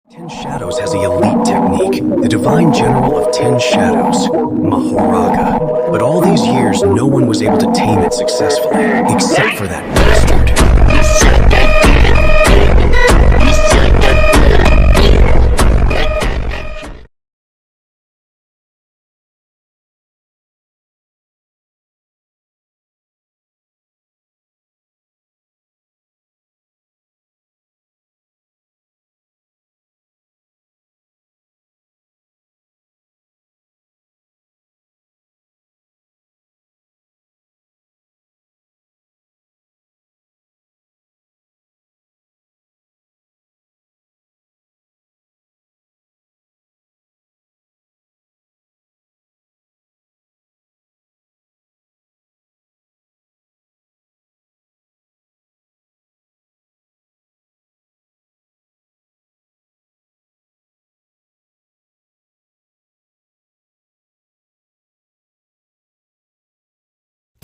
Ten Shadows has the elite technique, the divine general of 10 shadows, Mahoraga. But all these years, no one was able to tame it successfully, except for that bastard.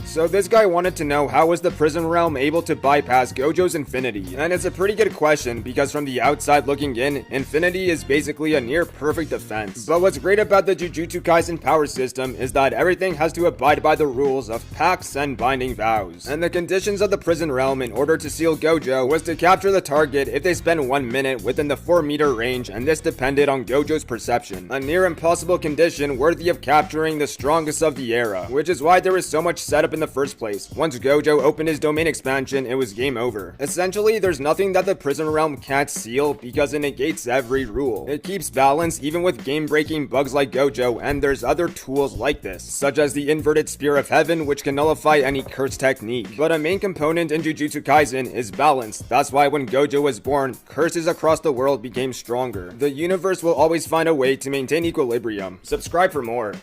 So this guy wanted to know how was the prison realm able to bypass Gojo's infinity, and it's a pretty good question because from the outside looking in, infinity is basically a near perfect defense. But what's great about the Jujutsu Kaisen power system is that everything has to abide by the rules of pacts and binding vows. And the conditions of the prison realm in order to seal Gojo was to capture the target if they spent 1 minute within the 4-meter range, and this depended on Gojo's perception. A near impossible condition worthy of capturing the strongest of the era, which is why there was so much setup in the first place. Once Gojo opened his domain expansion, it was game over. Essentially, there's nothing that the prison realm can't seal because it negates every rule. It keeps balance even with game-breaking bugs like Gojo, and there's other tools like this, such as the inverted spear of heaven, which can nullify any curse technique. But a main component in Jujutsu Kaisen is balance. That's why when Gojo was born, curses across the world became stronger. The universe will always find a way to maintain equilibrium. Subscribe for more.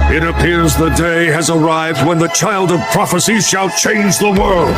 It appears the day has arrived when the child of prophecy shall change the world.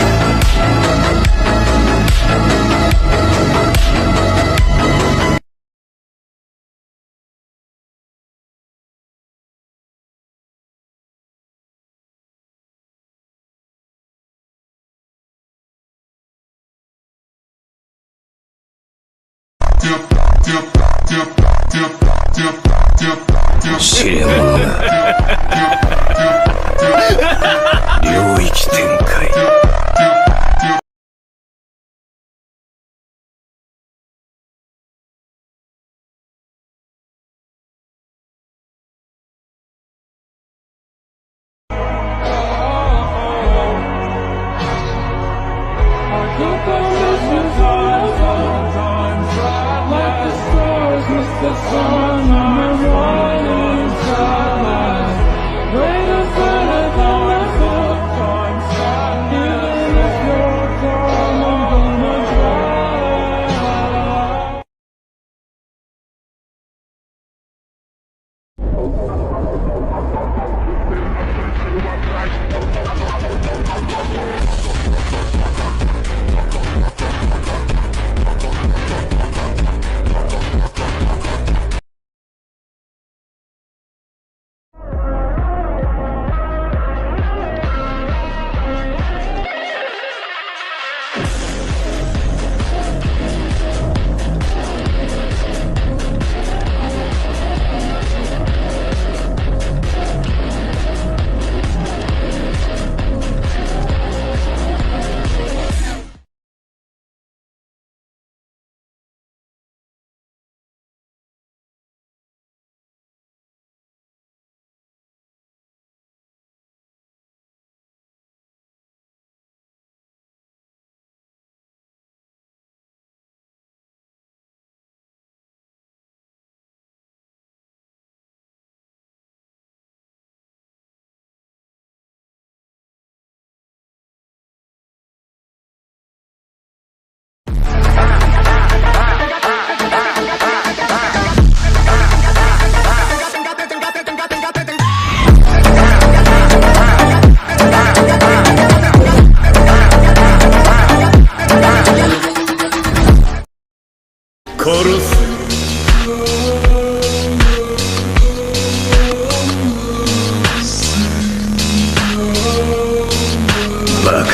バカが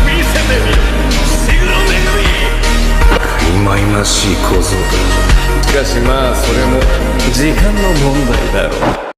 見せてみろ伏黒恵忌々しい小僧だ。しかしまあそれも時間の問題だろう。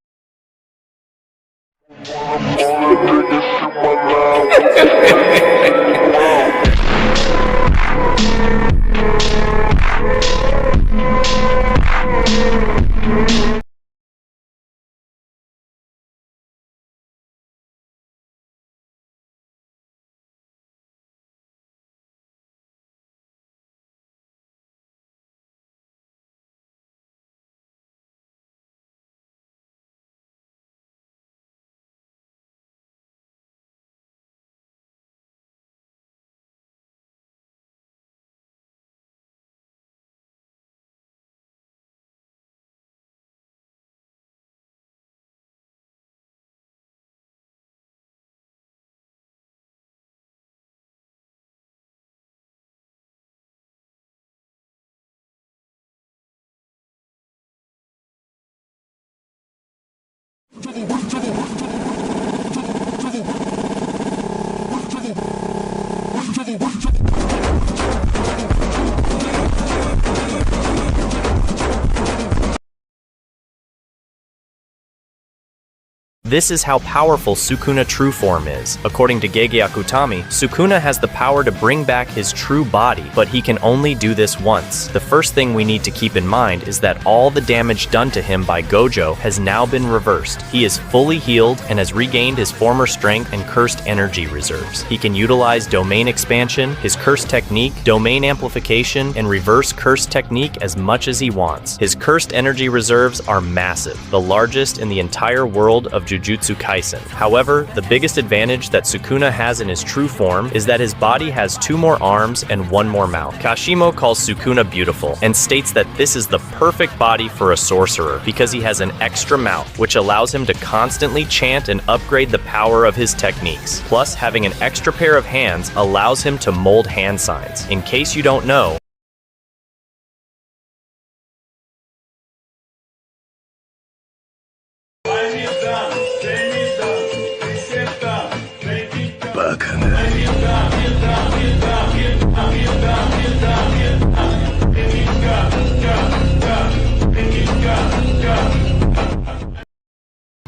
This is how powerful Sukuna true form is. According to Gege Akutami, Sukuna has the power to bring back his true body, but he can only do this once. The first thing we need to keep in mind is that all the damage done to him by Gojo has now been reversed. He is fully healed and has regained his former strength and cursed energy reserves. He can utilize domain expansion, his cursed technique, domain amplification, and reverse cursed technique as much as he wants. His cursed energy reserves are massive, the largest in the entire world of Jujutsu Kaisen. However, the biggest advantage that Sukuna has in his true form is that his body has 2 more arms and 1 more mouth. Kashimo calls Sukuna beautiful and states that this is the perfect body for a sorcerer because he has an extra mouth, which allows him to constantly chant and upgrade the power of his techniques. Plus, having an extra pair of hands allows him to mold hand signs. In case you don't know,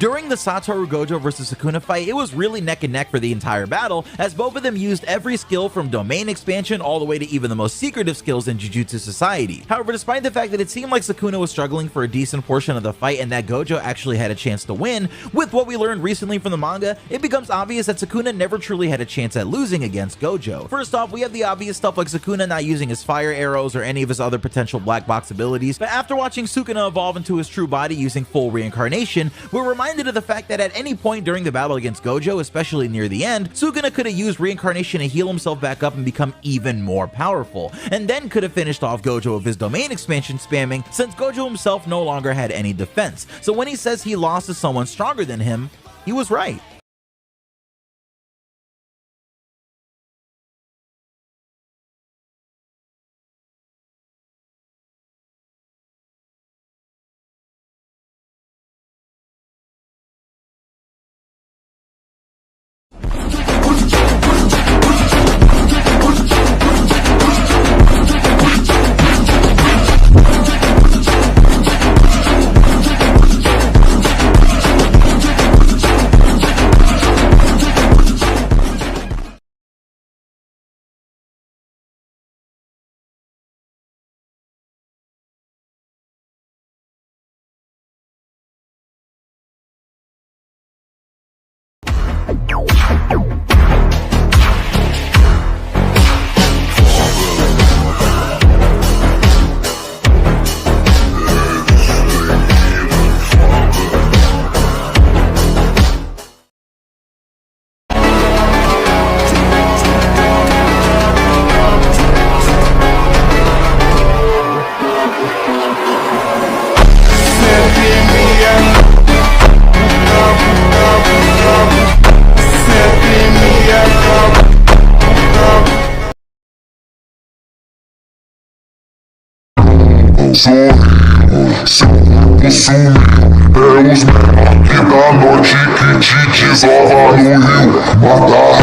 During the Satoru Gojo vs Sukuna fight, it was really neck and neck for the entire battle, as both of them used every skill from domain expansion all the way to even the most secretive skills in Jujutsu society. However, despite the fact that it seemed like Sukuna was struggling for a decent portion of the fight and that Gojo actually had a chance to win, with what we learned recently from the manga, it becomes obvious that Sukuna never truly had a chance at losing against Gojo. First off, we have the obvious stuff like Sukuna not using his fire arrows or any of his other potential black box abilities, but after watching Sukuna evolve into his true body using full reincarnation, we're reminded of the fact that at any point during the battle against Gojo, especially near the end, Sukuna could have used reincarnation to heal himself back up and become even more powerful, and then could have finished off Gojo with his domain expansion spamming, since Gojo himself no longer had any defense. So when he says he lost to someone stronger than him, he was right. Sorry, os menores da noite que te desova no rio. Matar.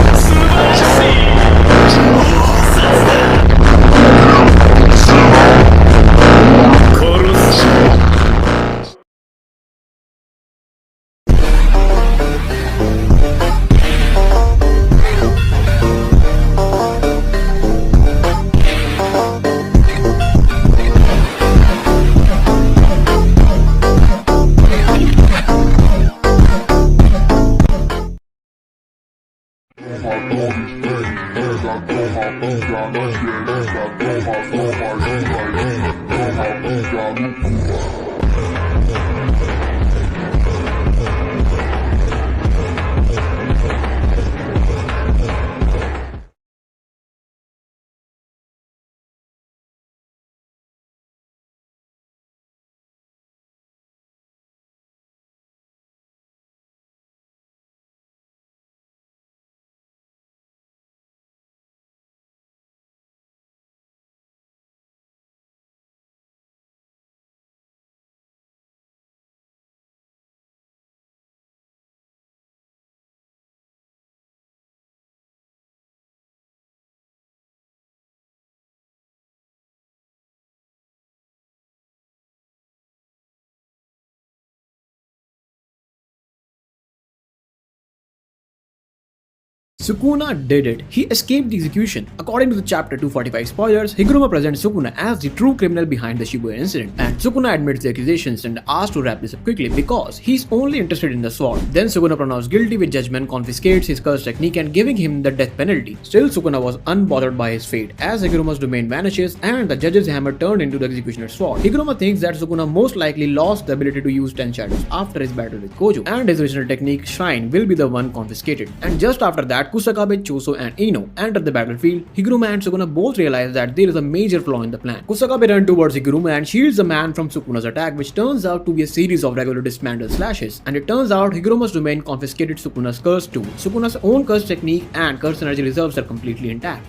Sukuna did it. He escaped the execution. According to the chapter 245 spoilers, Higuruma presents Sukuna as the true criminal behind the Shibuya incident, and Sukuna admits the accusations and asks to wrap this up quickly because he's only interested in the sword. Then Sukuna pronounced guilty with judgment, confiscates his curse technique and giving him the death penalty. Still, Sukuna was unbothered by his fate as Higuruma's domain vanishes and the judge's hammer turned into the executioner's sword. Higuruma thinks that Sukuna most likely lost the ability to use 10 shadows after his battle with Gojo, and his original technique Shrine will be the one confiscated. And just after that, Kusakabe, Choso and Ino enter the battlefield. Higuruma and Sukuna both realize that there is a major flaw in the plan. Kusakabe runs towards Higuruma and shields the man from Sukuna's attack, which turns out to be a series of regular dismantled slashes. And it turns out Higuruma's domain confiscated Sukuna's curse too. Sukuna's own curse technique and curse energy reserves are completely intact.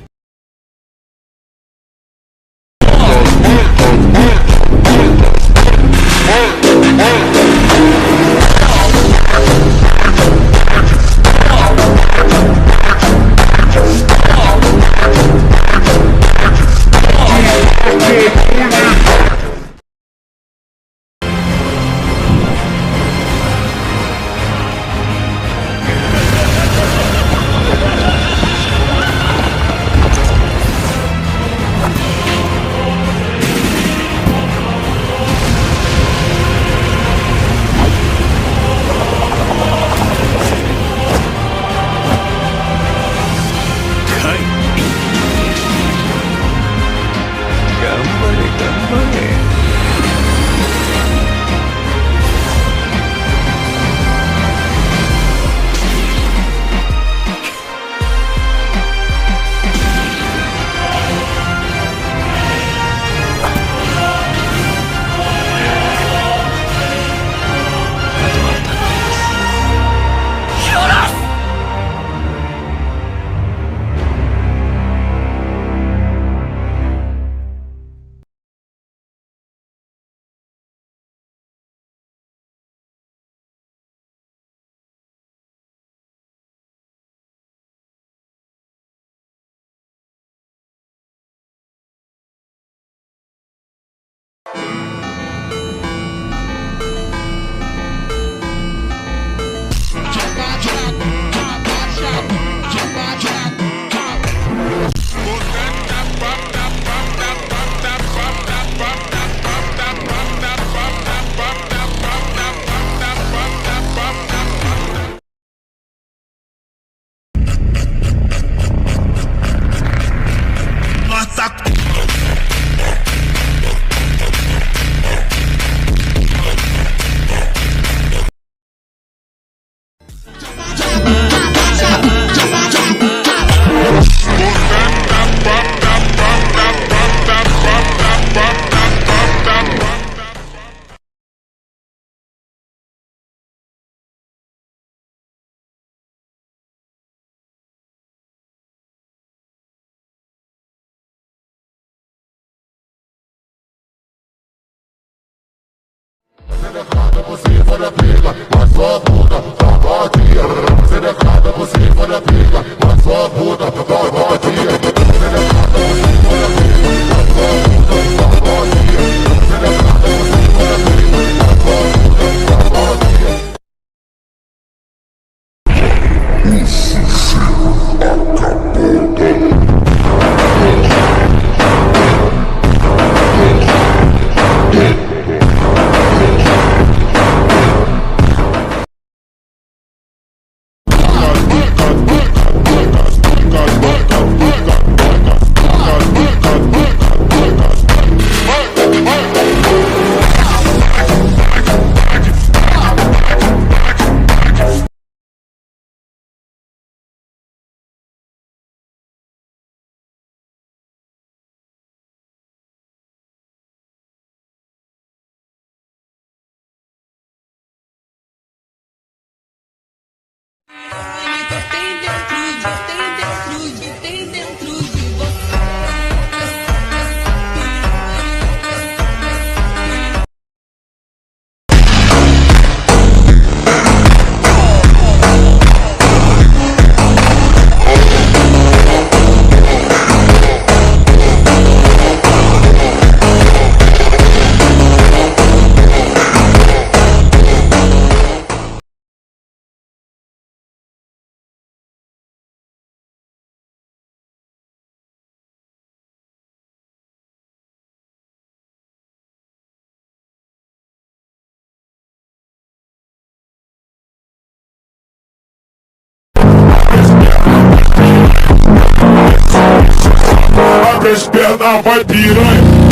Abre as pernas, vai piranha.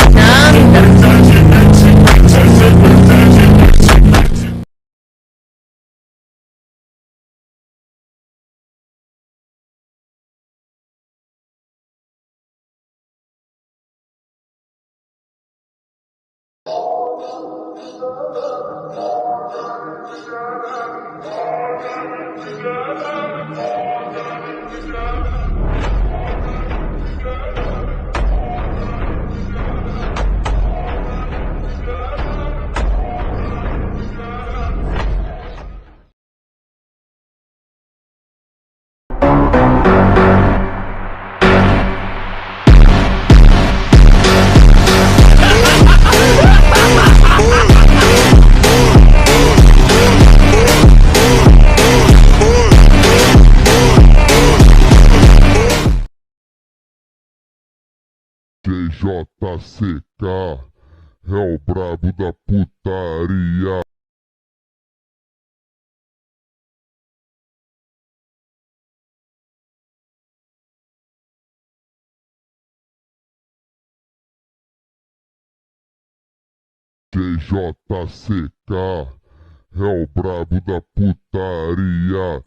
JCK é o brabo da putaria. JCK é o brabo da putaria.